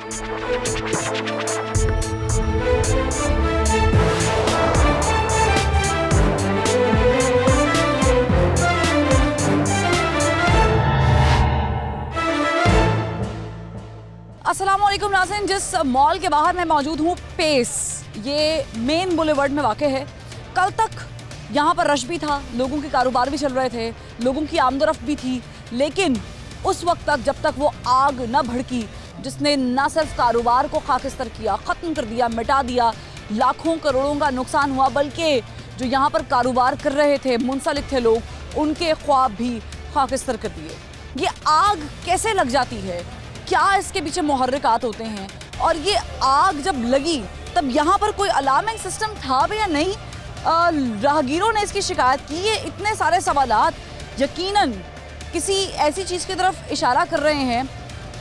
अस्सलामुअलैकुम नाज़रीन, जिस मॉल के बाहर मैं मौजूद हूँ, पेस, ये मेन बुलेवर्ड में वाक़ है। कल तक यहाँ पर रश भी था, लोगों के कारोबार भी चल रहे थे, लोगों की आमदोरफ्त भी थी, लेकिन उस वक्त तक जब तक वो आग न भड़की जिसने न सिर्फ कारोबार को खाकिस्तर किया, ख़त्म कर दिया, मिटा दिया, लाखों करोड़ों का नुकसान हुआ, बल्कि जो यहाँ पर कारोबार कर रहे थे, मुंसलिक थे लोग, उनके ख्वाब भी खाकिस्तर कर दिए। ये आग कैसे लग जाती है, क्या इसके पीछे मुहर्रिकात होते हैं, और ये आग जब लगी तब यहाँ पर कोई अलार्मिंग सिस्टम था भी या नहीं? राहगीरों ने इसकी शिकायत की। ये इतने सारे सवालात यकीनन किसी ऐसी चीज़ की तरफ इशारा कर रहे हैं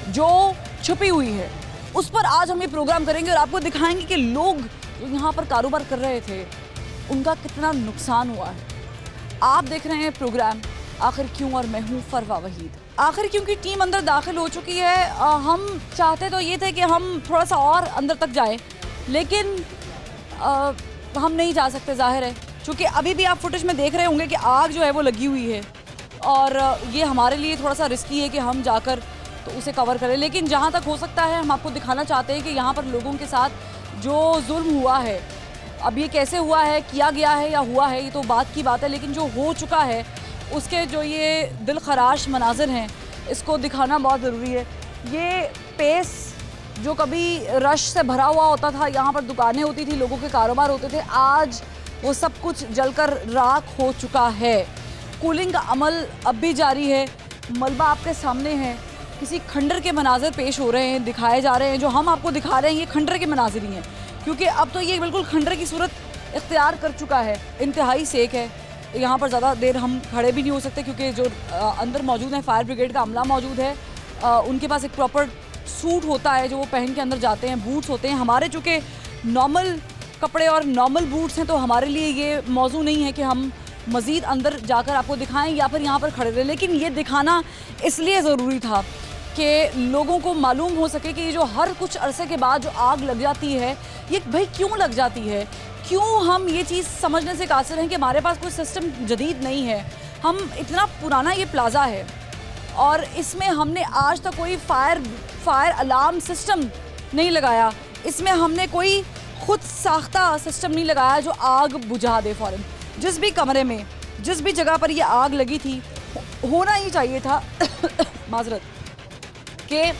जो छुपी हुई है। उस पर आज हम ये प्रोग्राम करेंगे और आपको दिखाएंगे कि लोग जो यहाँ पर कारोबार कर रहे थे उनका कितना नुकसान हुआ है। आप देख रहे हैं प्रोग्राम आखिर क्यों, और मैं हूँ फरवा वहीद। आखिर क्यों की टीम अंदर दाखिल हो चुकी है। हम चाहते तो ये थे कि हम थोड़ा सा और अंदर तक जाएं, लेकिन हम नहीं जा सकते, जाहिर है, क्योंकि अभी भी आप फुटेज में देख रहे होंगे कि आग जो है वो लगी हुई है, और ये हमारे लिए थोड़ा सा रिस्की है कि हम जाकर तो उसे कवर करें। लेकिन जहाँ तक हो सकता है हम आपको दिखाना चाहते हैं कि यहाँ पर लोगों के साथ जो जुल्म हुआ है, अब ये कैसे हुआ है, किया गया है या हुआ है, ये तो बात की बात है, लेकिन जो हो चुका है उसके जो ये दिल खराश मनाजिर हैं, इसको दिखाना बहुत ज़रूरी है। ये पेस जो कभी रश से भरा हुआ होता था, यहाँ पर दुकानें होती थी, लोगों के कारोबार होते थे, आज वो सब कुछ जलकर राख हो चुका है। कूलिंग का अमल अब भी जारी है। मलबा आपके सामने है, किसी खंडर के मनाजिर पेश हो रहे हैं, दिखाए जा रहे हैं। जो हम आपको दिखा रहे हैं ये खंडर के मनाजिर ही हैं, क्योंकि अब तो ये बिल्कुल खंडर की सूरत इख्तियार कर चुका है। इंतहाई सेक है, यहाँ पर ज़्यादा देर हम खड़े भी नहीं हो सकते, क्योंकि जो अंदर मौजूद है फायर ब्रिगेड का अमला मौजूद है, उनके पास एक प्रॉपर सूट होता है जो वो पहन के अंदर जाते हैं, बूट्स होते हैं। हमारे चूँकि नॉर्मल कपड़े और नॉर्मल बूट्स हैं, तो हमारे लिए ये मौजू नहीं है कि हम मज़ीद अंदर जाकर आपको दिखाएं या फिर यहाँ पर खड़े रहें। लेकिन ये दिखाना इसलिए ज़रूरी था कि लोगों को मालूम हो सके कि ये जो हर कुछ अरसे के बाद जो आग लग जाती है, ये भाई क्यों लग जाती है, क्यों हम ये चीज़ समझने से कासिर हैं कि हमारे पास कोई सिस्टम जदीद नहीं है। हम इतना पुराना ये प्लाज़ा है और इसमें हमने आज तक कोई फायर अलार्म सिस्टम नहीं लगाया, इसमें हमने कोई खुद साख्ता सिस्टम नहीं लगाया जो आग बुझा दे फ़ौरन। जिस भी कमरे में, जिस भी जगह पर ये आग लगी थी, होना ही चाहिए था माजरत कि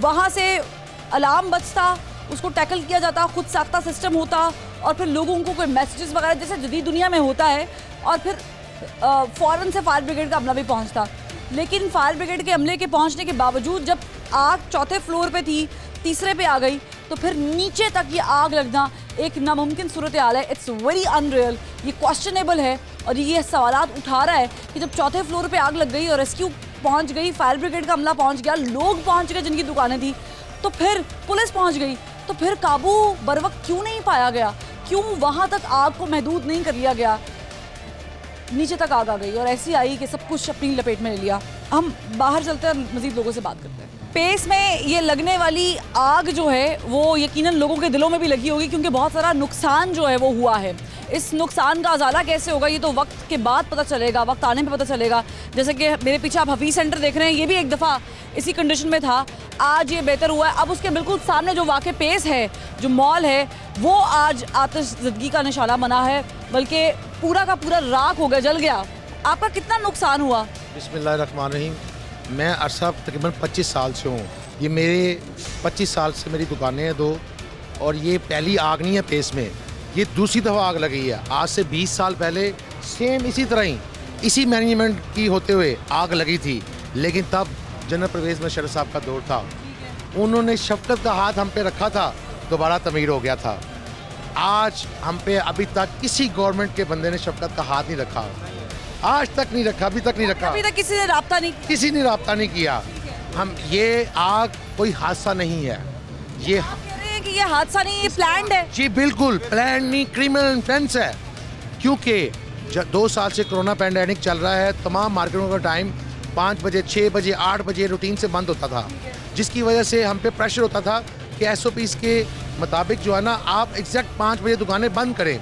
वहाँ से अलार्म बजता, उसको टैकल किया जाता, खुद साख्ता सिस्टम होता, और फिर लोगों को कोई मैसेजेस वगैरह जैसे जदीद दुनिया में होता है, और फिर फ़ौरन से फायर ब्रिगेड का अमला भी पहुंचता। लेकिन फायर ब्रिगेड के अमले के पहुंचने के बावजूद जब आग चौथे फ्लोर पे थी, तीसरे पे आ गई, तो फिर नीचे तक ये आग लगना एक नामुमकिन सूरत हाल है। इट्स वेरी अनरियल, ये क्वेश्चनेबल है, और ये सवालात उठा रहा है कि जब चौथे फ्लोर पे आग लग गई और रेस्क्यू पहुँच गई, फायर ब्रिगेड का अमला पहुँच गया, लोग पहुँच गए जिनकी दुकानें थी, तो फिर पुलिस पहुँच गई, तो फिर काबू बर वक्त क्यों नहीं पाया गया, क्यों वहाँ तक आग को महदूद नहीं कर लिया गया। नीचे तक आग आ गई और ऐसी आई कि सब कुछ अपनी लपेट में ले लिया। हम बाहर चलते हैं, मज़ीद लोगों से बात करते हैं। पेस में ये लगने वाली आग जो है वो यकीनन लोगों के दिलों में भी लगी होगी, क्योंकि बहुत सारा नुकसान जो है वो हुआ है। इस नुकसान का अजाला कैसे होगा ये तो वक्त के बाद पता चलेगा, वक्त आने पे पता चलेगा। जैसे कि मेरे पीछे आप हफीज़ सेंटर देख रहे हैं, ये भी एक दफ़ा इसी कंडीशन में था, आज ये बेहतर हुआ है। अब उसके बिल्कुल सामने जो वाक़ पेस है, जो मॉल है, वो आज आतिशज़दगी का निशाना बना है, बल्कि पूरा का पूरा राख हो गया, जल गया। आपका कितना नुकसान हुआ? बिस्मिल्लाहिर्रहमानिर्रहीम। मैं अरसा तकरीबन 25 साल से हूँ। ये मेरे 25 साल से मेरी दुकानें हैं दो, और ये पहली आग नहीं है पेस में, ये दूसरी दफ़ा आग लगी है। आज से 20 साल पहले सेम इसी तरह ही इसी मैनेजमेंट की होते हुए आग लगी थी, लेकिन तब जनरल परवेज़ मुशर्रफ साहब का दौर था, उन्होंने शफकत का हाथ हम पे रखा था, दोबारा तमीर हो गया था। आज हम पे अभी तक किसी गवर्नमेंट के बंदे ने शफकत का हाथ नहीं रखा, आज तक नहीं रखा, अभी तक नहीं रखा, अभी तक किसी ने राब्ता नहीं किया। हम ये आग कोई हादसा नहीं है, ये कि ये हादसा नहीं, ये प्लान्ड है। जी बिल्कुल प्लान नहीं, क्रिमिनल ऑफेंस है, क्योंकि 2 साल से कोरोना पैंडेमिक चल रहा है, तमाम मार्केटों का टाइम 5 बजे, 6 बजे, 8 बजे रूटीन से बंद होता था, जिसकी वजह से हम पे प्रेशर होता था कि SOPs के मुताबिक जो है ना आप एग्जैक्ट 5 बजे दुकानें बंद करें।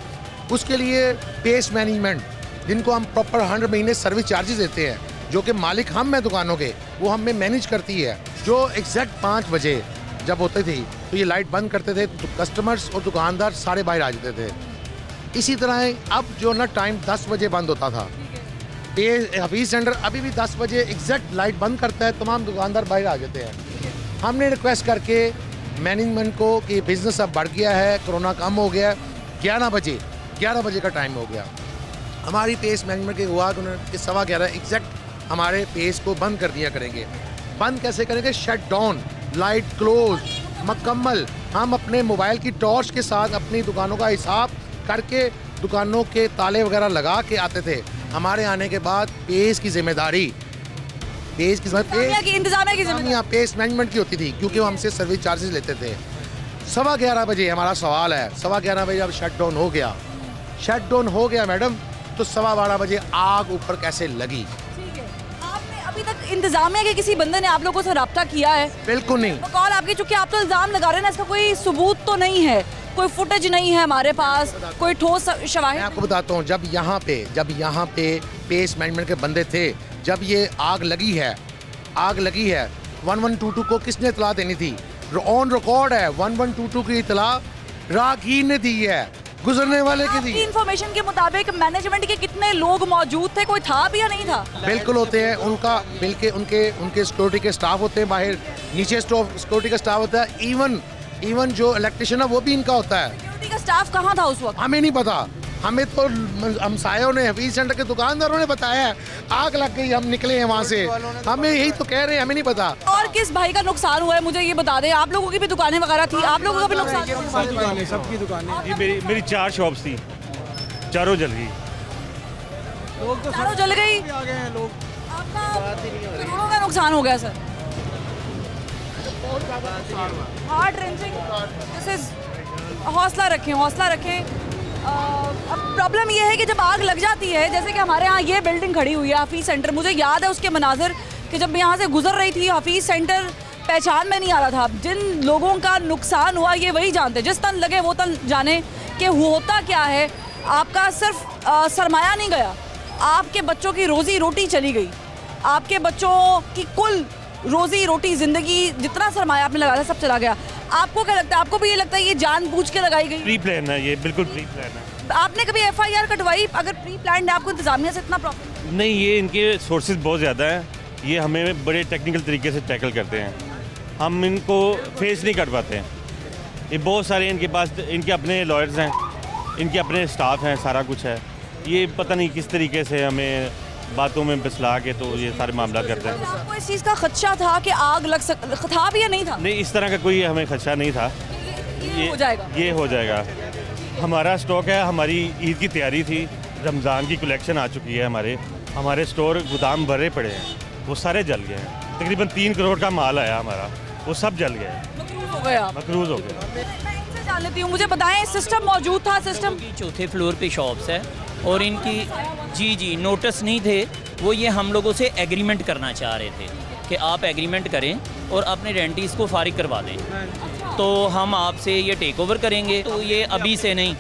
उसके लिए पेस मैनेजमेंट, जिनको हम प्रॉपर 100 महीने सर्विस चार्जेस देते हैं, जो कि मालिक हम हैं दुकानों के, वो हमें मैनेज करती है। जो एग्जैक्ट 5 बजे जब होते थी तो ये लाइट बंद करते थे, तो कस्टमर्स और दुकानदार सारे बाहर आ जाते थे। इसी तरह अब जो ना टाइम 10 बजे बंद होता था, ये हफीज़ सेंटर अभी भी 10 बजे एग्जैक्ट लाइट बंद करता है, तमाम दुकानदार बाहर आ जाते हैं। हमने रिक्वेस्ट करके मैनेजमेंट को कि बिज़नेस अब बढ़ गया है, कोरोना कम हो गया है, 11 बजे का टाइम हो गया। हमारी पेस मैनेजमेंट के हुआ कि उन्होंने 11:15 एग्जैक्ट हमारे पेस को बंद कर दिया करेंगे। बंद कैसे करेंगे? शट डाउन, लाइट क्लोज मुकम्मल। हम अपने मोबाइल की टॉर्च के साथ अपनी दुकानों का हिसाब करके दुकानों के ताले वगैरह लगा के आते थे। हमारे आने के बाद पेस की जिम्मेदारी इंतजामिया पेस मैनेजमेंट की होती थी, क्योंकि वो हमसे सर्विस चार्जेस लेते थे। 11:15 बजे हमारा सवाल है, 11:15 बजे अब शट डाउन हो गया मैडम, तो 12:15 बजे आग ऊपर कैसे लगी? आपने अभी तक इंतजामिया के किसी बंदे ने आप लोगों से रब्ता किया है? बिल्कुल नहीं। कॉल आपकी, चूंकि आप तो इल्जाम लगा रहे हैं ना, इसका कोई सबूत तो नहीं है, कोई फुटेज नहीं है हमारे पास, कोई ठोस शवाहिद। मैं आपको बताता हूँ, जब यहाँ पे पेस मैनेजमेंट के बंदे थे, जब ये आग लगी है 1122 को किसने इतला देनी थी? ऑन रिकॉर्ड है, 1122 की इतला राहगीर ने दी है, गुजरने वाले की दी। इंफॉर्मेशन के मुताबिक मैनेजमेंट के कितने लोग मौजूद थे? कोई था भी या नहीं था? बिल्कुल होते हैं, उनके सिक्योरिटी के स्टाफ होते हैं, बाहर नीचे सिक्योरिटी का स्टाफ होता है, इवन जो इलेक्ट्रिशियन है वो भी इनका होता है। सिक्योरिटी का स्टाफ कहाँ था उस वक्त? हमें नहीं पता, हमें तो हमसायों ने, हफीज सेंटर के दुकानदारों ने बताया आग लग गई, हम निकले हैं वहाँ से, हमें यही तो कह रहे हैं, हमें नहीं पता। और किस भाई का नुकसान हुआ है मुझे ये बता दें। आप लोगों की भी दुकानें वगैरह थी, आप लोगों का भी नुकसान? सबकी दुकानें। मेरी 4 शॉप्स थी, चारों जल गई। चारों जल गई। आपका करोड़ों का नुकसान हो गया sir. Heart wrenching, this is, हौसला रखें। अब प्रॉब्लम ये है कि जब आग लग जाती है, जैसे कि हमारे यहाँ ये बिल्डिंग खड़ी हुई है हफीज़ सेंटर, मुझे याद है उसके मनाजिर कि जब यहाँ से गुजर रही थी हफीज़ सेंटर पहचान में नहीं आ रहा था। जिन लोगों का नुकसान हुआ ये वही जानते, जिस तन लगे वो तन जाने कि होता क्या है। आपका सिर्फ सरमाया नहीं गया, आपके बच्चों की रोज़ी रोटी चली गई, आपके बच्चों की कुल रोज़ी रोटी, ज़िंदगी, जितना सरमाया आपने लगाया सब चला गया। आपको क्या लगता है? आपको भी ये लगता है ये जानबूझ के लगाई गई? प्री प्लान है ये, बिल्कुल प्री प्लान है। आपने कभी FIR कटवाई? अगर प्री प्लान है, आपको इंतजामिया से इतना प्रॉब्लम? नहीं, ये इनके सोर्सेज बहुत ज़्यादा हैं, ये हमें बड़े टेक्निकल तरीके से टैकल करते हैं, हम इनको फेस नहीं कर पाते हैं। ये बहुत सारे इनके पास, इनके अपने लॉयर्स हैं, इनके अपने स्टाफ हैं, सारा कुछ है। ये पता नहीं किस तरीके से हमें बातों में बसला के तो ये सारे मामला करते हैं। आपको इस चीज़ का खदशा था कि आग लग था भी या नहीं था? नहीं, इस तरह का कोई हमें खदशा नहीं था। ये हो जाएगा। हमारा स्टॉक है, हमारी ईद की तैयारी थी, रमज़ान की कलेक्शन आ चुकी है, हमारे स्टोर गोदाम भरे पड़े हैं, वो सारे जल गए हैं। तकरीबन 3 करोड़ का माल आया हमारा, वो सब जल गया। मकरूज हो गया। मैं इनसे जान लेती हूँ, मुझे बताएं, सिस्टम मौजूद था? सिस्टम की 4थे फ्लोर पे शॉप्स है और इनकी जी नोटिस नहीं थे, वो ये हम लोगों से एग्रीमेंट करना चाह रहे थे कि आप एग्रीमेंट करें और अपने रेंटीज़ को फारिग करवा दें, तो हम आपसे ये टेक ओवर करेंगे। तो ये अभी से नहीं,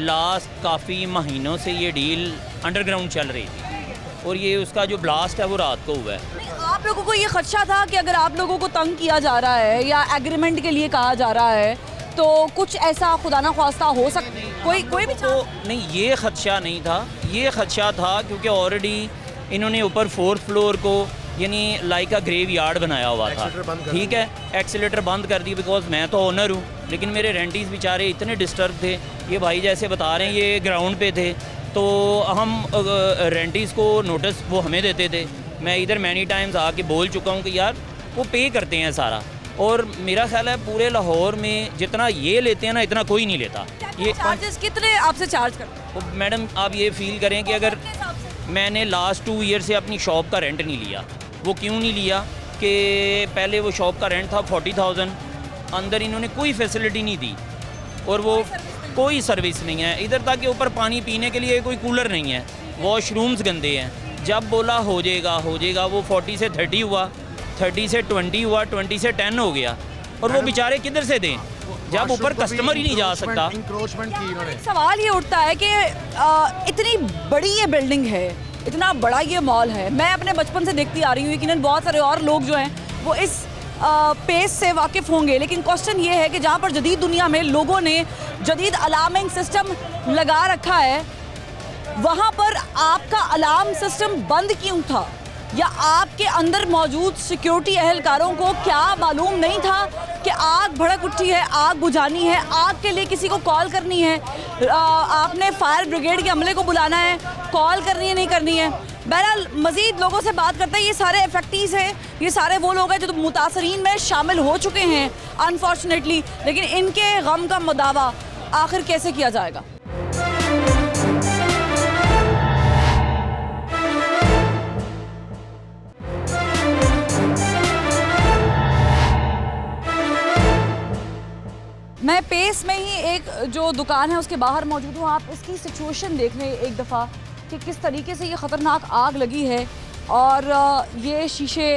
लास्ट काफ़ी महीनों से ये डील अंडरग्राउंड चल रही थी और ये उसका जो ब्लास्ट है वो रात को हुआ है। आप लोगों को ये खदशा था कि अगर आप लोगों को तंग किया जा रहा है या एग्रीमेंट के लिए कहा जा रहा है तो कुछ ऐसा खुदा ना ख्वास्ता हो सकता, कोई भी तो नहीं, ये खदशा नहीं था। ये खदशा था क्योंकि ऑलरेडी इन्होंने ऊपर 4th फ्लोर को यानी लाइक अ ग्रेव यार्ड बनाया हुआ था, ठीक है, एक्सीलेटर बंद कर दी, बिकॉज मैं तो ओनर हूँ, लेकिन मेरे रेंटीज बेचारे इतने डिस्टर्ब थे। ये भाई जैसे बता रहे हैं ये ग्राउंड पे थे, तो हम रेंटीज को नोटिस वो हमें देते थे। मैं इधर मैनी टाइम्स आके बोल चुका हूँ कि यार वो पे करते हैं सारा, और मेरा ख्याल है पूरे लाहौर में जितना ये लेते हैं ना, इतना कोई नहीं लेता। ये चार्जेस कितने आपसे चार्ज करते हैं? मैडम आप ये फील करें कि अगर मैंने लास्ट 2 ईयर से अपनी शॉप का रेंट नहीं लिया, वो क्यों नहीं लिया कि पहले वो शॉप का रेंट था 40,000, अंदर इन्होंने कोई फैसिलिटी नहीं दी और वो कोई सर्विस नहीं है। इधर तक कि ऊपर पानी पीने के लिए कोई कूलर नहीं है, वॉशरूम्स गंदे हैं, जब बोला हो जाएगा वो 40 से 30 हुआ, 30 से 20 हुआ, 20 से 10 हो गया, और वो बेचारे किधर से दें जब ऊपर कस्टमर ही नहीं जा सकता। इंक्रोचमेंट की इन्होंने। सवाल ये उठता है कि इतनी बड़ी ये बिल्डिंग है, इतना बड़ा ये मॉल है, मैं अपने बचपन से देखती आ रही हूँ, यकीनन बहुत सारे और लोग जो हैं वो इस पेस से वाकिफ़ होंगे, लेकिन क्वेश्चन ये है कि जहाँ पर जदीद दुनिया में लोगों ने जदीद अलार्मिंग सिस्टम लगा रखा है, वहाँ पर आपका अलार्म सिस्टम बंद क्यों था? या आपके अंदर मौजूद सिक्योरिटी एहलकारों को क्या मालूम नहीं था कि आग भड़क उठी है, आग बुझानी है, आग के लिए किसी को कॉल करनी है, आपने फायर ब्रिगेड के अमले को बुलाना है, कॉल करनी है नहीं करनी है? बहरहाल मज़ीद लोगों से बात करते हैं। ये सारे इफेक्टीज़ हैं, ये सारे वो लोग हैं जो मुतासरीन में शामिल हो चुके हैं अनफॉर्चुनेटली, लेकिन इनके गम का मुदावा आखिर कैसे किया जाएगा? मैं पेस में ही एक जो दुकान है उसके बाहर मौजूद हूँ। आप इसकी सिचुएशन देख लें एक दफ़ा कि किस तरीके से ये ख़तरनाक आग लगी है और ये शीशे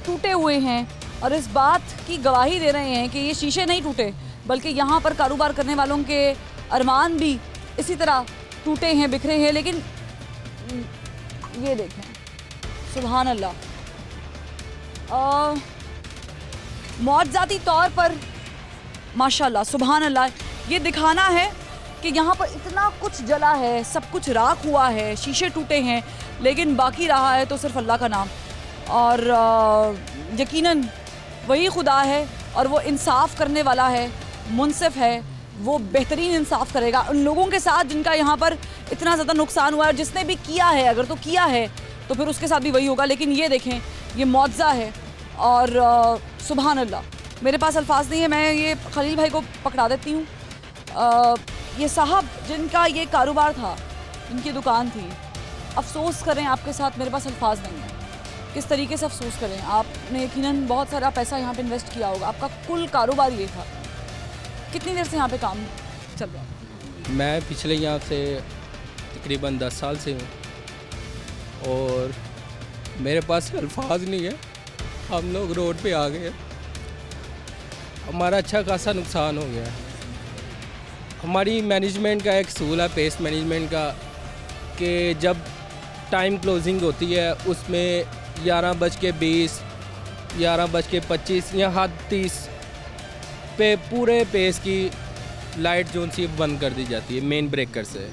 टूटे हुए हैं, और इस बात की गवाही दे रहे हैं कि ये शीशे नहीं टूटे बल्कि यहाँ पर कारोबार करने वालों के अरमान भी इसी तरह टूटे हैं, बिखरे हैं। लेकिन ये देखें, सुभान अल्लाह, मौजज़ाती तौर पर माशाल्लाह, सुभान अल्लाह, ये दिखाना है कि यहाँ पर इतना कुछ जला है, सब कुछ राख हुआ है, शीशे टूटे हैं, लेकिन बाकी रहा है तो सिर्फ अल्लाह का नाम। और यकीनन वही खुदा है और वो इंसाफ करने वाला है, मुनसिफ है, वो बेहतरीन इंसाफ करेगा उन लोगों के साथ जिनका यहाँ पर इतना ज़्यादा नुकसान हुआ है। जिसने भी किया है, अगर तो किया है तो फिर उसके साथ भी वही होगा। लेकिन ये देखें, ये मुआवजा है और सुभान अल्लाह, मेरे पास अल्फाज नहीं है, मैं ये खलील भाई को पकड़ा देती हूँ। ये साहब जिनका ये कारोबार था, जिनकी दुकान थी, अफसोस करें आपके साथ, मेरे पास अल्फाज नहीं है किस तरीके से अफसोस करें। आपने यकीनन बहुत सारा पैसा यहाँ पे इन्वेस्ट किया होगा, आपका कुल कारोबार ये था। कितनी देर से यहाँ पे काम चल रहा है? मैं पिछले यहाँ से तकरीबन 10 साल से हूँ और मेरे पास अल्फाज नहीं है। हम लोग रोड पे आ गए, हमारा अच्छा खासा नुकसान हो गया है। हमारी मैनेजमेंट का एक सूल है, पेस मैनेजमेंट का, कि जब टाइम क्लोजिंग होती है उसमें 11:20, 11:25 या हद 30 पे पूरे पेस की लाइट जो सी बंद कर दी जाती है मेन ब्रेकर से।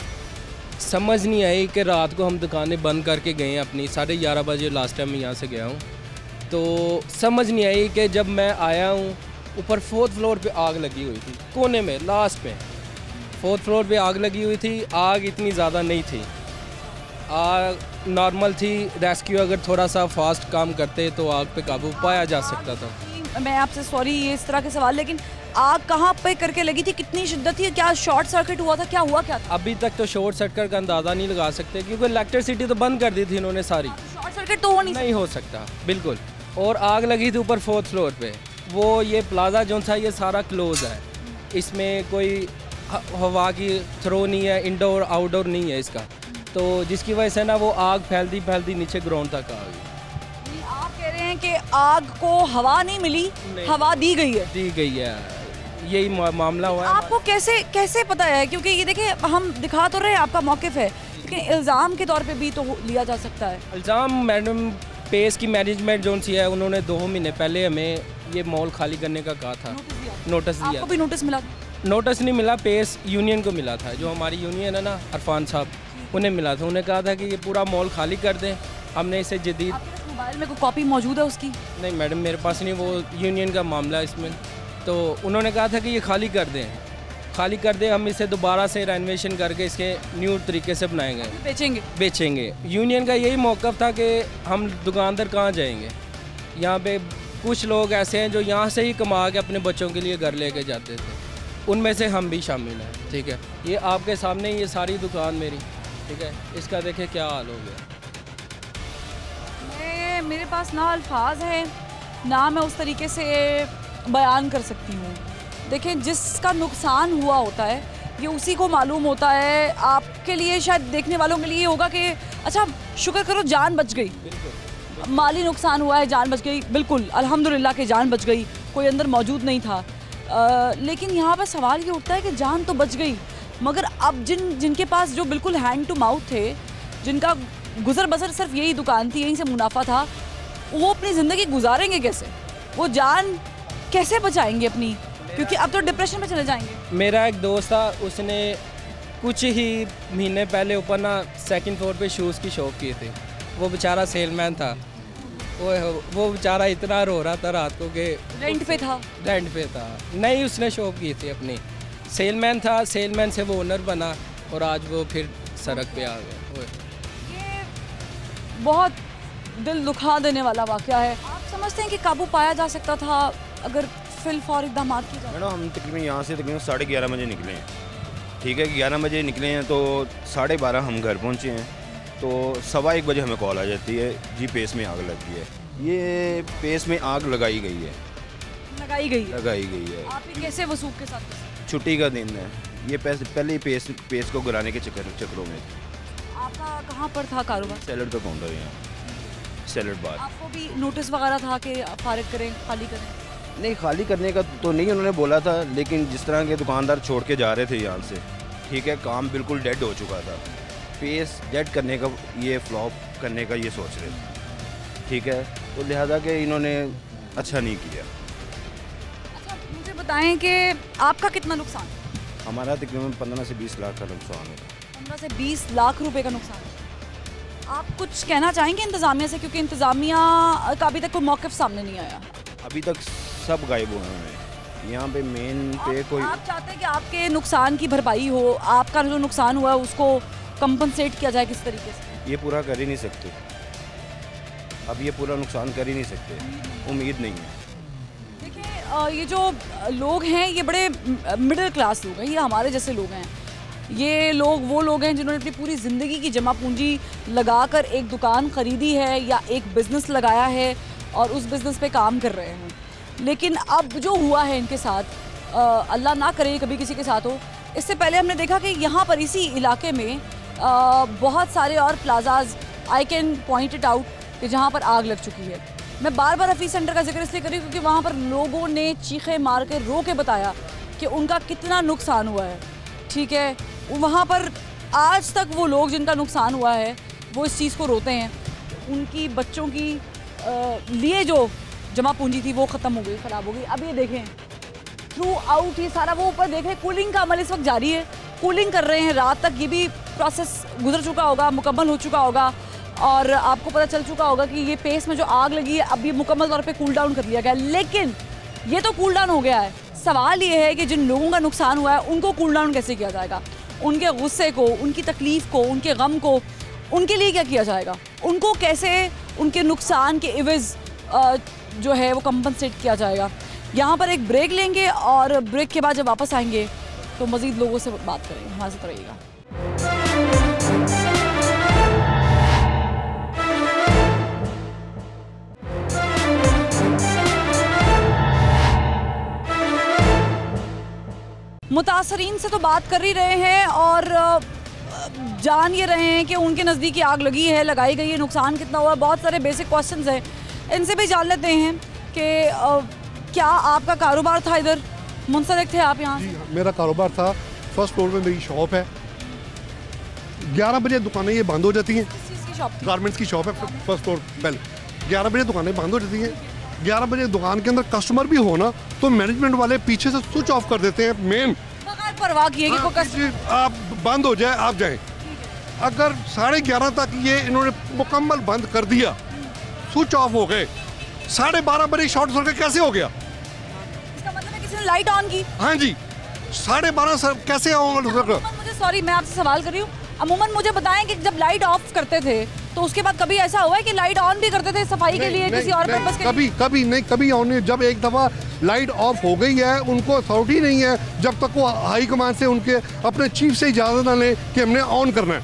समझ नहीं आई कि रात को हम दुकानें बंद करके गए अपनी, 11:30 बजे लास्ट टाइम मैं यहाँ से गया हूँ, तो समझ नहीं आई कि जब मैं आया हूँ ऊपर 4th फ्लोर पे आग लगी हुई थी, कोने में लास्ट पे 4th फ्लोर पे आग लगी हुई थी। आग इतनी ज़्यादा नहीं थी, आग नॉर्मल थी। रेस्क्यू अगर थोड़ा सा फास्ट काम करते तो आग पे काबू पाया जा सकता था। मैं आपसे सॉरी ये इस तरह के सवाल, लेकिन आग कहाँ पे करके लगी थी, कितनी शिद्दत थी, क्या शॉर्ट सर्किट हुआ था, क्या हुआ क्या था? अभी तक तो शॉर्ट सर्किट का अंदाज़ा नहीं लगा सकते क्योंकि इलेक्ट्रिसिटी तो बंद कर दी थी इन्होंने सारी। शॉर्ट सर्किट तो नहीं हो सकता बिल्कुल। और आग लगी थी ऊपर 4th फ्लोर पे। वो ये प्लाजा जो था ये सारा क्लोज है, इसमें कोई हवा की थ्रो नहीं है, इंडोर आउटडोर नहीं है इसका, तो जिसकी वजह से ना वो आग फैलती फैलती नीचे ग्राउंड तक आ गई। आप कह रहे हैं कि आग को हवा नहीं मिली, हवा दी गई है, यही मामला हुआ है। आपको कैसे पता है? क्योंकि ये देखिए हम दिखा तो रहे हैं आपका मौक़िफ़ है, लेकिन इल्ज़ाम के तौर पे भी तो लिया जा सकता है। इल्ज़ाम मैडम पेस की मैनेजमेंट जो सी है उन्होंने 2 महीने पहले हमें ये मॉल खाली करने का कहा था, नोटिस दिया। आपको भी नोटिस मिला? नोटिस नहीं मिला, पेस यूनियन को मिला था, जो हमारी यूनियन है ना, अरफान साहब, उन्हें मिला था। उन्हें कहा था कि ये पूरा मॉल खाली कर दें। हमने इसे जदीद मोबाइल में कोई कॉपी मौजूद है उसकी? नहीं मैडम मेरे पास नहीं, वो यूनियन का मामला है इसमें। तो उन्होंने कहा था कि ये खाली कर दें, हम इसे दोबारा से रेनोवेशन करके इसके न्यू तरीके से बनाएंगे, बेचेंगे। यूनियन का यही मौक़िफ़ था कि हम दुकानदार कहाँ जाएंगे, यहाँ पे कुछ लोग ऐसे हैं जो यहाँ से ही कमा के अपने बच्चों के लिए घर लेके जाते थे, उनमें से हम भी शामिल हैं। ठीक है, ये आपके सामने ये सारी दुकान मेरी, ठीक है, इसका देखिए क्या हाल हो गया। मेरे पास ना अल्फाज है ना मैं उस तरीके से बयान कर सकती हूँ। देखें, जिसका नुकसान हुआ होता है ये उसी को मालूम होता है। आपके लिए शायद देखने वालों के लिए होगा कि अच्छा शुक्र करो जान बच गई, माली नुकसान हुआ है, जान बच गई, बिल्कुल अल्हम्दुलिल्लाह कि जान बच गई, कोई अंदर मौजूद नहीं था। लेकिन यहाँ पर सवाल ये उठता है कि जान तो बच गई, मगर अब जिनके पास जो बिल्कुल हैंड टू माउथ थे, जिनका गुजर बसर सिर्फ यही दुकान थी, यहीं से मुनाफा था, वो अपनी ज़िंदगी गुजारेंगे कैसे? वो जान कैसे बचाएंगे अपनी? क्योंकि अब तो डिप्रेशन में चले जाएंगे। मेरा एक दोस्त था, उसने कुछ ही महीने पहले ऊपर ना सेकंड फ्लोर पे शूज़ की शॉप की थी। वो बेचारा सेलमैन था, वो बेचारा इतना रो रहा था रात को कि रेंट पे था। रेंट पे था, नहीं उसने शॉप की थी अपनी, सेलमैन था, सेलमैन से वो ओनर बना और आज वो फिर सड़क पे आ गया। ये बहुत दिल दुखा देने वाला वाक़या है। आप समझते हैं कि काबू पाया जा सकता था अगर फिल फौर इक़दाम की जाए? मैडम हम तकरीबन यहाँ से तकरीबन 11:30 बजे निकले हैं, ठीक है, 11 बजे निकले हैं तो 12:30 हम घर पहुँचे हैं, तो 1:15 बजे हमें कॉल आ जाती है, जी पेस में आग लग गई है। ये पेस में आग लगाई गई है। आप ये कैसे वसूख के साथ? छुट्टी का दिन है, ये पहले ही पेस को गिराने के चक्करों में। आपका कहाँ पर था कारोबार? सैलड का काउंटर है, सैलड बार। आपको भी नोटिस वगैरह था कि फारिग करें, खाली करें? नहीं, खाली करने का तो नहीं उन्होंने बोला था, लेकिन जिस तरह के दुकानदार छोड़ के जा रहे थे यहाँ से, ठीक है, काम बिल्कुल डेड हो चुका था। पेस डेड करने का, ये फ्लॉप करने का ये सोच रहे थे, ठीक है, तो लिहाजा कि इन्होंने अच्छा नहीं किया। अच्छा मुझे बताएं कि आपका कितना नुकसान? हमारा तकरीबन 15 से 20 लाख का नुकसान है। 15 से 20 लाख रुपए का नुकसान। आप कुछ कहना चाहेंगे इंतज़ामिया से, क्योंकि इंतज़ामिया का अभी तक कोई मौक़िफ़ सामने नहीं आया? अभी तक सब गायब हुए हैं यहाँ पे, मेन पे कोई। आप चाहते हैं कि आपके नुकसान की भरपाई हो, आपका जो नुकसान हुआ है उसको कंपनसेट किया जाए किस तरीके से? ये पूरा कर ही नहीं सकते, अब ये पूरा नुकसान कर ही नहीं सकते, उम्मीद नहीं है। देखिए ये जो लोग हैं ये बड़े मिडिल क्लास लोग हैं, ये हमारे जैसे लोग हैं। ये लोग वो लोग हैं जिन्होंने अपनी पूरी ज़िंदगी की जमा पूंजी लगाकर एक दुकान ख़रीदी है या एक बिज़नेस लगाया है और उस बिज़नेस पे काम कर रहे हैं। लेकिन अब जो हुआ है इनके साथ, अल्लाह ना करे कभी किसी के साथ हो। इससे पहले हमने देखा कि यहाँ पर इसी इलाके में बहुत सारे और plazas, I can point it out, कि जहाँ पर आग लग चुकी है। मैं बार बार हफीज़ सेंटर का जिक्र इसलिए करी क्योंकि वहाँ पर लोगों ने चीखे मार के रो के बताया कि उनका कितना नुकसान हुआ है, ठीक है। वहाँ पर आज तक वो लोग जिनका नुकसान हुआ है वो इस चीज़ को रोते हैं, उनकी बच्चों की लिए जो जमा पूंजी थी वो ख़त्म हो गई, ख़राब हो गई। अब ये देखें थ्रू आउट ही सारा वो ऊपर देख रहे, कूलिंग का अमल इस वक्त जारी है, कूलिंग कर रहे हैं रात तक। ये भी प्रोसेस गुजर चुका होगा, मुकम्मल हो चुका होगा और आपको पता चल चुका होगा कि ये पेस में जो आग लगी है अब ये मुकम्मल तौर पे कूल डाउन कर लिया गया। लेकिन ये तो कूल डाउन हो गया है, सवाल ये है कि जिन लोगों का नुकसान हुआ है उनको कूल डाउन कैसे किया जाएगा? उनके गुस्से को, उनकी तकलीफ़ को, उनके गम को, उनके लिए क्या किया जाएगा? उनको कैसे उनके नुकसान के इवज़ जो है वो कंपनसेट किया जाएगा? यहाँ पर एक ब्रेक लेंगे और ब्रेक के बाद जब वापस आएंगे तो मज़ीद लोगों से बात करेंगे। हमारे साथ रहिएगा। मुतासरीन से तो बात कर ही रहे हैं और जान ये रहे हैं कि उनके नज़दीक आग लगी है, लगाई गई है, नुकसान कितना हुआ। बहुत सारे बेसिक क्वेश्चंस हैं, इनसे भी जान लेते हैं कि क्या आपका कारोबार था, इधर मुंसलिक थे आप यहाँ? जी मेरा कारोबार था, फर्स्ट फ्लोर में मेरी शॉप है। 11 बजे दुकानें ये बंद हो जाती हैं। किस चीज़ की शॉप थी? गारमेंट्स की शॉप है, फर्स्ट फ्लोर पहले 11 बजे दुकानें बंद हो जाती हैं। 11 बजे दुकान के अंदर कस्टमर भी हो ना तो मैनेजमेंट वाले पीछे से स्विच ऑफ कर देते हैं मेन, बगैर परवाह किए कि कोई आप बंद हो जाए आप जाएं। अगर 11:30 तक ये इन्होंने मुकम्मल बंद कर दिया, स्विच ऑफ हो गए, 12:30 बजे शॉर्ट सर्किट कैसे हो गया? इसका मतलब है किसी ने लाइट ऑन की? हाँ जी, 12:30 कैसे ऑन? मुझे सॉरी, मैं आपसे सवाल कर रही हूँ। अमूमन मुझे बताएं कि जब लाइट ऑफ करते थे तो उसके बाद कभी ऐसा हुआ है कि लाइट ऑन भी करते थे सफाई के लिए, किसी और पर्पस के लिए? कभी ऑन नहीं। जब एक दफ़ा लाइट ऑफ हो गई है, उनको अथॉरिटी नहीं है जब तक वो हाई कमान से उनके अपने चीफ से इजाज़त ना लें कि हमने ऑन करना है।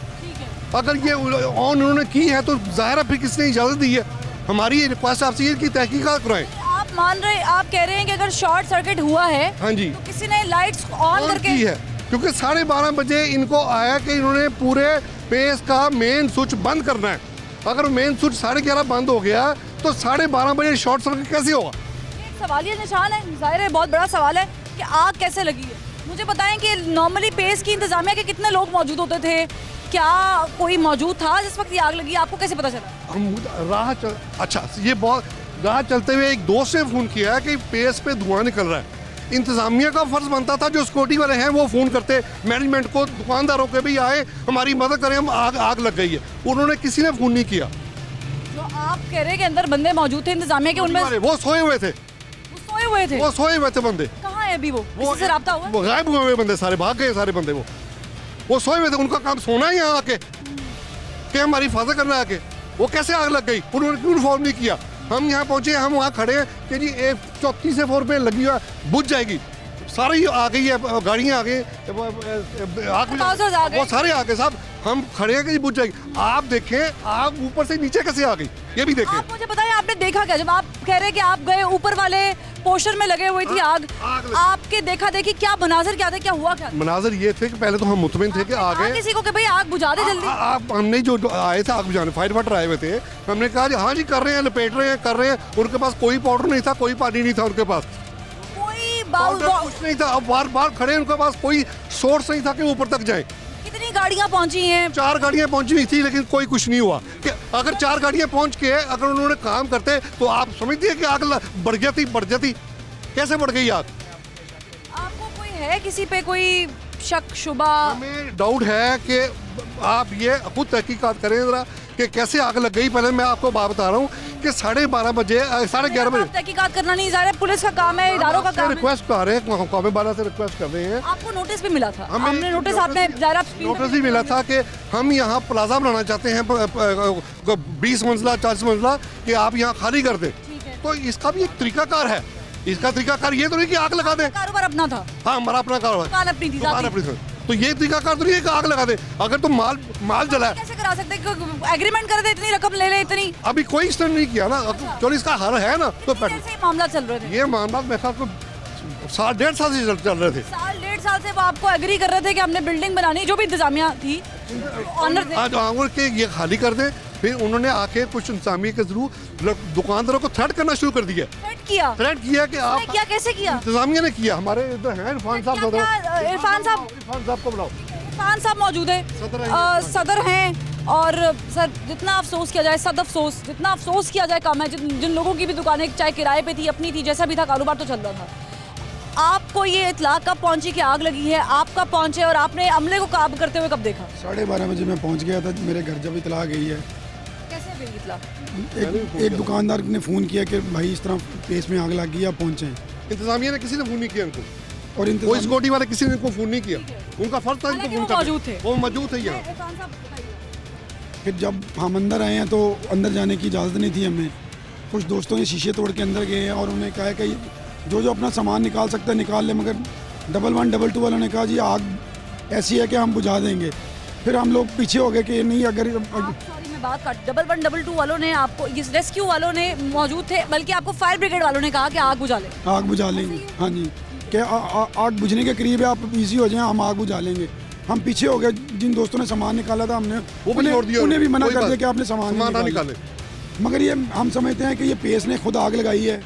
अगर ये ऑन उन्होंने की है तो ज़ाहिर है फिर किसने इजाज़त दी है? हमारी रिक्वेस्ट आपसे ये की तहकीकात कराएं। आप मान रहे, आप कह रहे हैं कि अगर शॉर्ट सर्किट हुआ है, हाँ जी, तो किसी ने लाइट्स ऑन करके की है, क्योंकि 12:30 बजे इनको आया कि इन्होंने पूरे पेस का मेन स्विच बंद करना है। अगर मेन स्विच 11:30 बंद हो गया तो 12:30 बजे शॉर्ट सर्किट कैसे होगा? एक सवालिया निशान है, जाहिर है बहुत बड़ा सवाल है कि आग कैसे लगी है। मुझे बताएं कि नॉर्मली पेस की इंतजामिया के कितने लोग मौजूद होते थे, क्या कोई मौजूद था जिस वक्त ये आग लगी? आपको कैसे पता चला? हम अच्छा, ये बहुत राह चलते हुए एक दोस्त ने फ़ोन किया है कि पेस पे धुआं निकल रहा है। इंतजामिया का फर्ज बनता था, जो सिक्योरिटी वाले हैं वो फ़ोन करते मैनेजमेंट को, दुकानदारों के भी आए हमारी मदद करें, हम आग लग गई है। उन्होंने किसी ने फ़ोन नहीं किया। जो आप कह रहे हैं कि अंदर बंदे मौजूद थे इंतजामिया के, उनमें वो सोए हुए थे, वो सोए हुए थे बंदे। कहाँ है अभी? वो किसी से राब्ता हुआ? वो गायब हुए बंदे सारे, भाग गए सारे बंदे। वो सोए हुए थे, उनका काम सोना है यहाँ आके कि हमारी हिफाजत करना आके। वो कैसे आग लग गई? उन्होंने क्यों इन्फॉर्म नहीं किया? हम यहाँ पहुँचे, हम वहाँ खड़े हैं कि जी 34 फ्लोर पे लगी हुआ बुझ जाएगी, सारी आ गई है, गाड़ियाँ आ गई, वो सारे आ गए साहब, हम खड़े हैं कि बुझ जाएगी। आप देखें आग ऊपर से नीचे कैसे आ गई, ये भी देखें। आप मुझे बताएं, आपने देखा क्या? जब आप कह रहे हैं कि आप गए, ऊपर वाले पोर्शन में लगे हुई थी आग, आपके देखा देखी क्या मनाजर क्या थे, क्या हुआ क्या? मनाजर ये थे कि पहले तो हम मुतमिन थे कि आ गए किसी को कि भाई आग बुझा दे जल्दी। आप हमने जो आए थे आग बुझाने, फायर फाइटर आए हुए थे, हमने कहा जी हाँ जी कर रहे हैं, लपेट रहे हैं, कर रहे हैं। उनके पास कोई पाउडर नहीं था, कोई पानी नहीं था उनके पास, कुछ नहीं था। अब बार बार खड़े, उनके पास कोई सोर्स नहीं था कि ऊपर तक जाए। कितनी गाड़ियां पहुंची हैं? 4 गाड़ियां पहुंची हुई थी, लेकिन कोई कुछ नहीं हुआ। कि अगर 4 गाड़ियां पहुंच के अगर उन्होंने काम करते तो आप समझती है कि आग बढ़ जाती। कैसे बढ़ गई आग? आपको कोई है किसी पे कोई शक शुबा? हमें डाउट है कि आप ये खुद तहकीकात करें जरा कि कैसे आग लग गई। पहले मैं आपको बात बता रहा हूँ कि 12:30 बजे 11:30 बजे तहकीकात करना नहीं जा रहा है, पुलिस का काम है, इदारों का काम है। रिक्वेस्ट कर रहे हैं, कौमे बाला से रिक्वेस्ट कर रहे हैं। आपको नोटिस भी मिला था? हमने नोटिस आपने नोटिस भी मिला था कि हम यहाँ प्लाजा बनाना चाहते हैं 20 मंजिला 40 मंजिला, कि आप यहाँ खाली कर दें। तो इसका भी एक तरीकाकार है। इसका तरीकाकार ये तो नहीं कि आग लगा दे। कारोबार अपना था। हाँ, हमारा अपना कारोबार, दुकान अपनी थी। तो ये तरीकाकार तो नहीं है कि आग लगा दे। अगर तो माल जला है, कैसे करा सकते हैं? एग्रीमेंट कर दे, इतनी रकम ले ले, इतनी। अभी कोई स्टैंड नहीं किया ना। चलो इसका हल है ना। तो मामला चल रहे थे, ये मामला मेरे ख्याल को 1.5 साल से चल रहे थे। 1.5 साल से वो आपको एग्री कर रहे थे कि हमने बिल्डिंग बनानी, जो भी इंतजामिया थी, ऑनर थे, ये खाली कर दे। फिर उन्होंने आके कुछ इंतजामिया के जरूर दुकानदारों को थ्रेट करना शुरू कर दिया। थ्रेट किया कि आप क्या, कैसे किया? इंतजामिया ने किया। हमारे इधर हैं इरफान साहब, इरफान साहब को बुलाओ। इरफान साहब मौजूद है, सदर हैं। और सर, जितना अफसोस किया जाए, सद अफसोस, जितना अफसोस किया जाए कम है। जिन लोगों की भी दुकानें चाहे किराए पे थी, अपनी थी, जैसा भी था, कारोबार तो चल रहा था। आपको ये इत्तला कब पहुंची कि आग लगी है? आप कब पहुंचे और आपने अमले को काबू करते हुए कब देखा? 12:30 बजे मैं पहुंच गया था मेरे घर। जब इत्तला गई है, कैसे गई इत्तला? एक दुकानदार ने फ़ोन किया कि भाई इस तरह पेस में आग लग गई, आप पहुंचे। इंतजामिया ने किसी ने फ़ोन नहीं किया उनको, और कोई सिक्योरिटी वाले किसी ने फ़ोन नहीं किया। उनका फर्ज था इनको फ़ोन करना। वो मौजूद थे यहाँ। फिर जब हम अंदर आए हैं तो अंदर जाने की इजाज़त नहीं थी हमें। कुछ दोस्तों ने शीशे तोड़ के अंदर गए हैं और उन्हें कहा कि जो अपना सामान निकाल सकते हैं निकाल ले, मगर 1112 वालों ने कहा जी आग ऐसी है कि हम बुझा देंगे। फिर हम लोग पीछे हो गए कि नहीं, अगर सॉरी मैं बात काट, 1112 वालों ने आपको, इस रेस्क्यू वालों ने मौजूद थे, बल्कि आपको फायर ब्रिगेड वालों ने कहा कि आग बुझा ले। आग बुझा लेंगे, हाँ जी, कि आग बुझने के करीब है, आप इजी हो जाएं, हम आग बुझा लेंगे। हम पीछे हो गए। जिन दोस्तों ने सामान निकाला था हमने उन्हें भी मना कर दिया कि आपने सामान ना निकाले। मगर ये हम समझते हैं कि ये पेस ने खुद आग लगाई है।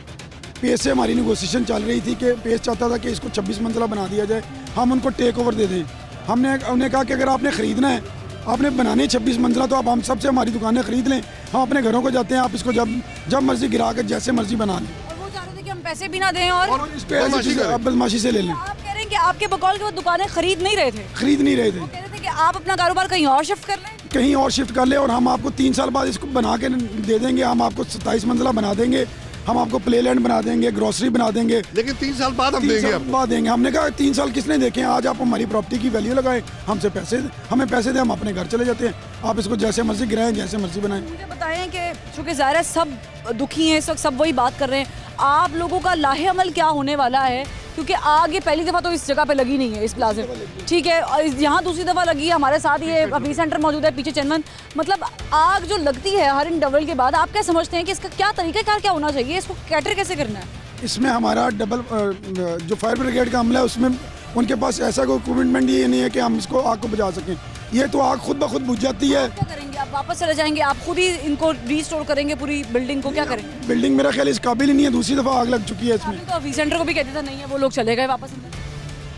पेस से हमारी नेगोशिएशन चल रही थी कि पेस चाहता था कि इसको 26 मंजिला बना दिया जाए, हम उनको टेक ओवर दे दें। हमने उन्हें कहा कि अगर आपने ख़रीदना है, आपने बनानी 26 मंजिला, तो आप हम सबसे हमारी दुकानें ख़रीद लें, हम अपने घरों को जाते हैं, आप इसको जब मर्जी गिरा कर जैसे मर्जी बना लें। और वो चाह रहे थे कि हम पैसे भी ना दें और इस पे बदमाशी से ले लें। आप कह रहे हैं कि आपके बकौल के वो दुकानें खरीद नहीं रहे थे? खरीद नहीं रहे थे। वो कह रहे थे कि आप अपना कारोबार कहीं और शिफ्ट कर लें, कहीं और शिफ्ट कर ले, और हम आपको 3 साल बाद इसको बना के दे देंगे। हम आपको 27 मंजिला बना देंगे, हम आपको प्ले लैंड बना देंगे, ग्रोसरी बना देंगे, लेकिन 3 साल बाद हम देंगे। बाद देंगे। हमने कहा 3 साल किसने देखे हैं? आज आप हमारी प्रॉपर्टी की वैल्यू लगाएं, हमें पैसे दें, हम अपने घर चले जाते हैं। आप इसको जैसे मर्जी गिराएं, जैसे मर्जी बनाएं। मुझे बताएं कि चूँकि ज़ाहिर है सब दुखी हैं इस वक्त, सब वही बात कर रहे हैं, आप लोगों का लाहे अमल क्या होने वाला है? क्योंकि आग ये पहली दफ़ा तो इस जगह पे लगी नहीं है, इस प्लाजे पे, ठीक है, और यहाँ दूसरी दफ़ा लगी है। हमारे साथ ये अभी सेंटर मौजूद है, पीछे चंदन। मतलब आग जो लगती है हर इंटरवल के बाद, आप क्या समझते हैं कि इसका क्या तरीक़ाकार क्या होना चाहिए? इसको कैटर कैसे करना है? इसमें हमारा जो फायर ब्रिगेड का अमला है, उसमें उनके पास ऐसा कोई इक्विपमेंट ये नहीं है कि हम इसको आग को बुझा सकें। ये तो आग खुद ब खुद बुझ जाती है। क्या करेंगे आप वापस चले जाएंगे, आप खुद ही इनको रीस्टोर करेंगे पूरी बिल्डिंग को, क्या करेंगे? बिल्डिंग मेरा ख्याल इस काबिल ही नहीं है, दूसरी दफ़ा आग लग चुकी है इसमें। तो ऑफिस सेंटर को भी कहते थे नहीं है, वो लोग चले गए वापस अंदर।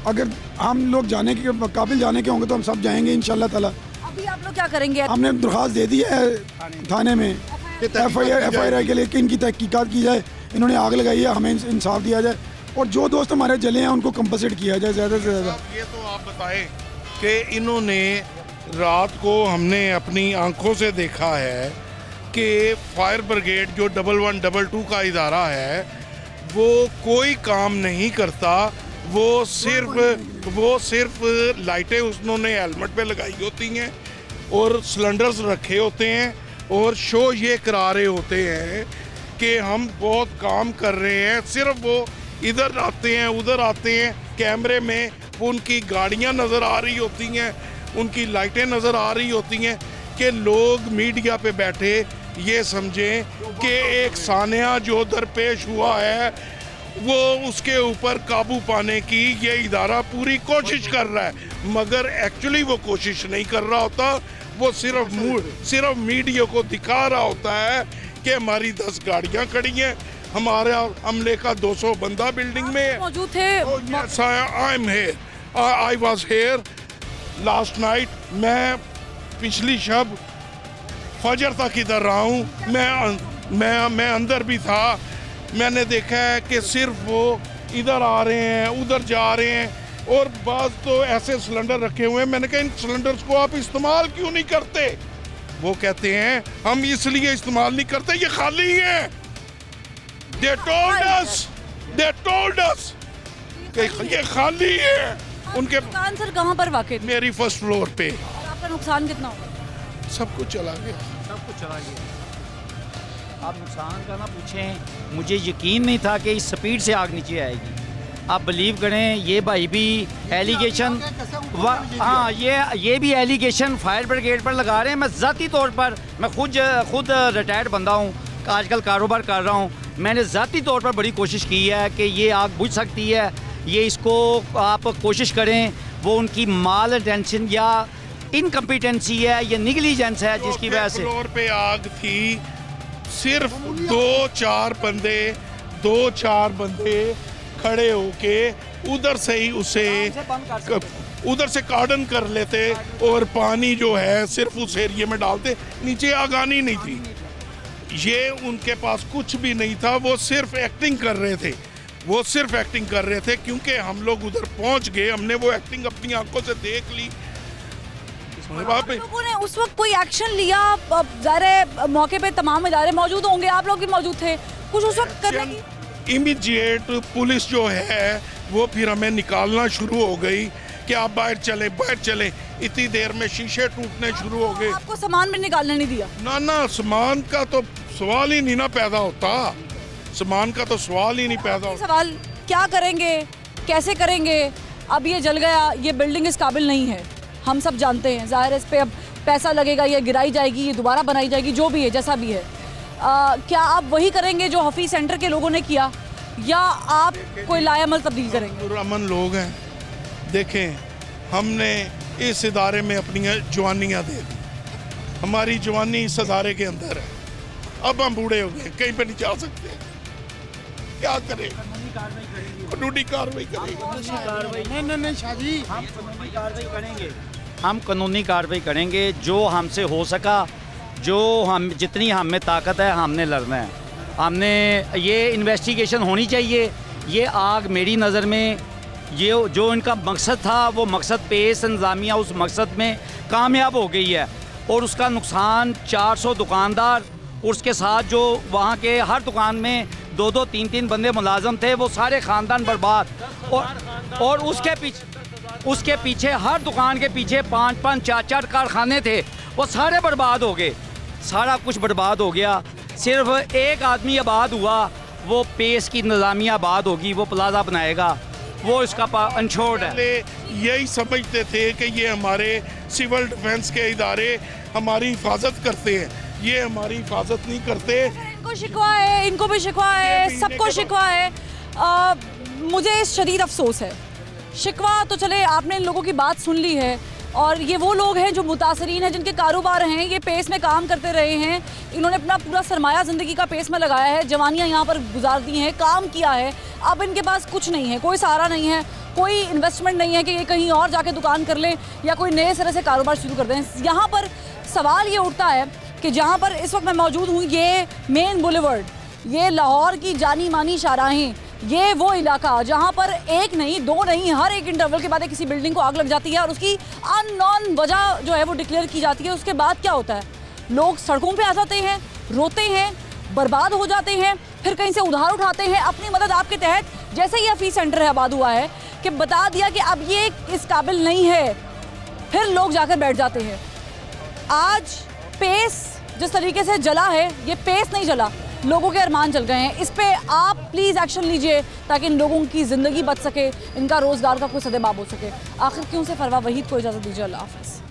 अगर हम लोग जाने के काबिल जाने के होंगे तो हम सब जाएंगे इंशाल्लाह ताला। अभी आप लोग क्या करेंगे? हमने दरख्वास्त दे दी है थाने में FIR के लिए कि इनकी तहकीकात की जाए, इन्होंने आग लगाई है, हमें इंसाफ दिया जाए और जो दोस्त हमारे जले हैं उनको कंपनसेट किया जाए ज़्यादा से ज़्यादा। ये तो आप बताएं कि इन्होंने रात को हमने अपनी आंखों से देखा है कि फायर ब्रिगेड जो 1122 का इदारा है वो कोई काम नहीं करता, वो सिर्फ लाइटें उन्होंने हेलमेट पे लगाई होती हैं और सिलेंडर्स रखे होते हैं और शो ये करा रहे होते हैं कि हम बहुत काम कर रहे हैं। सिर्फ वो इधर आते हैं उधर आते हैं, कैमरे में उनकी गाड़ियां नज़र आ रही होती हैं, उनकी लाइटें नज़र आ रही होती हैं कि लोग मीडिया पे बैठे ये समझें कि एक सानिया जो दरपेश हुआ है वो उसके ऊपर काबू पाने की ये इदारा पूरी कोशिश कर रहा है, मगर एक्चुअली वो कोशिश नहीं कर रहा होता। वो सिर्फ मीडिया को दिखा रहा होता है कि हमारी 10 गाड़ियां खड़ी हैं, हमारा हमले का 200 बंदा बिल्डिंग में मौजूद थे। I was here last night. मैं पिछली शब फजर तक इधर रहा हूँ, मैं अंदर भी था। मैंने देखा है कि सिर्फ वो इधर आ रहे हैं उधर जा रहे हैं और बाज़ तो ऐसे सिलेंडर रखे हुए हैं। मैंने कहा इन सिलेंडर्स को आप इस्तेमाल क्यों नहीं करते? वो कहते हैं हम इसलिए इस्तेमाल नहीं करते, ये खाली हैं। They told us कि ये खाली है। उनके दुकान सर कहाँ पर वाक़ई? मेरी फर्स्ट फ्लोर पे। आपका नुकसान कितना होगा? सब कुछ चला गया। आप नुकसान का ना पूछें, मुझे यकीन नहीं था कि इस स्पीड से आग नीचे आएगी। आप बिलीव करें, ये भाई भी एलिगेशन, हाँ ये भी एलिगेशन फायर ब्रिगेड पर लगा रहे हैं। मैं ज़ाती तौर पर, मैं खुद रिटायर्ड बंदा हूँ, आजकल कारोबार कर रहा हूँ। मैंने ज़ाती तौर पर बड़ी कोशिश की है कि ये आग बुझ सकती है, ये इसको आप कोशिश करें। वो उनकी माल अटेंशन या इनकम्पिटेंसी है या निगलिजेंस है जिसकी वजह से फ्लोर पे आग थी। सिर्फ 2-4 बंदे खड़े होके उधर से ही उधर से कार्डन कर लेते और पानी जो है सिर्फ उस एरिया में डालते, नीचे आग आनी नहीं थी। ये उनके पास कुछ भी नहीं था, वो सिर्फ एक्टिंग कर रहे थे। क्योंकि हम लोग उधर पहुंच गए, हमने वो एक्टिंग अपनी आंखों से देख ली। लोगों ने उस वक्त कोई एक्शन लिया? ज़ाहिर मौके पे तमाम इदारे मौजूद होंगे, आप लोग भी मौजूद थे, कुछ उस वक्त करने की? इमीडिएट पुलिस जो है वो फिर हमें निकालना शुरू हो गई कि आप बाहर चले। इतनी देर में शीशे टूटने शुरू हो गए। आपको सामान भी निकालने नहीं दिया? ना सामान का तो सवाल ही नहीं ना पैदा होता, सामान का तो सवाल ही नहीं पैदा होता। सवाल क्या करेंगे, कैसे करेंगे? अब ये जल गया, ये बिल्डिंग इस काबिल नहीं है, हम सब जानते हैं। ज़ाहिर इस पे अब पैसा लगेगा, ये गिराई जाएगी, ये दोबारा बनाई जाएगी, जो भी है जैसा भी है। क्या आप वही करेंगे जो हफीज सेंटर के लोगों ने किया, या आप कोई लायामल तब्दील करेंगे? पुरअमन लोग हैं, देखें हमने इस इदारे में अपनी जवानियाँ दे दी, हमारी जवानी इस इदारे के अंदर है। अब हम बूढ़े हो गए, कहीं पे नहीं जा सकते, क्या करें? कानूनी कार्रवाई करेंगे। नहीं शादी, हम कानूनी कार्रवाई करेंगे। जो हमसे हो सका, जो हम जितनी हम में ताकत है, हमने लड़ना है। हमने ये इन्वेस्टिगेशन होनी चाहिए। ये आग मेरी नज़र में ये जो इनका मकसद था वो मकसद पेश इंतज़ामिया उस मकसद में कामयाब हो गई है और उसका नुकसान 400 दुकानदार, उसके साथ जो वहाँ के हर दुकान में 2-2, 3-3 बंदे मुलाजम थे, वो सारे ख़ानदान बर्बाद। और उसके पीछे हर दुकान के पीछे 5-5, 4-4 कारखाने थे, वो सारे बर्बाद हो गए। सारा कुछ बर्बाद हो गया। सिर्फ एक आदमी आबाद हुआ, वो पेश की इंतज़ामिया आबाद होगी, वो प्लाजा बनाएगा, वो इसका इंश्योर्ड है। यही समझते थे कि ये हमारे सिविल डिफेंस के इदारे हमारी हिफाजत करते हैं, ये हमारी हिफाजत नहीं करते। इनको शिकवा है, इनको भी शिकवा है, सबको शिकवा है। मुझे शदीद अफसोस है। शिकवा तो चले, आपने इन लोगों की बात सुन ली है, और ये वो लोग हैं जो मुतासरीन हैं, जिनके कारोबार हैं, ये पेस में काम करते रहे हैं, इन्होंने अपना पूरा सरमाया ज़िंदगी का पेस में लगाया है, जवानियाँ यहाँ पर गुजार दी हैं, काम किया है। अब इनके पास कुछ नहीं है, कोई सहारा नहीं है, कोई इन्वेस्टमेंट नहीं है कि ये कहीं और जाके दुकान कर लें या कोई नए सिरे से कारोबार शुरू कर दें। यहाँ पर सवाल ये उठता है कि जहाँ पर इस वक्त मैं मौजूद हूँ, ये मेन बुलेवर्ड, ये लाहौर की जानी मानी शाहराहें, ये वो इलाका जहाँ पर एक नहीं, दो नहीं, हर एक इंटरवल के बाद किसी बिल्डिंग को आग लग जाती है और उसकी अननोन वजह जो है वो डिक्लेयर की जाती है। उसके बाद क्या होता है, लोग सड़कों पे आ जाते हैं, रोते हैं, बर्बाद हो जाते हैं, फिर कहीं से उधार उठाते हैं अपनी मदद आपके तहत। जैसे ही हफीज़ सेंटर है आबाद हुआ है कि बता दिया कि अब ये इस काबिल नहीं है, फिर लोग जाकर बैठ जाते हैं। आज पेस जिस तरीके से जला है, ये पेस नहीं जला, लोगों के अरमान जल गए हैं। इस पे आप प्लीज़ एक्शन लीजिए ताकि इन लोगों की ज़िंदगी बच सके, इनका रोज़गार का कोई सदेबाब हो सके। आखिर क्यों से फरवा वहीद को इजाज़त दीजिए। अल्लाह हाफ़िज़।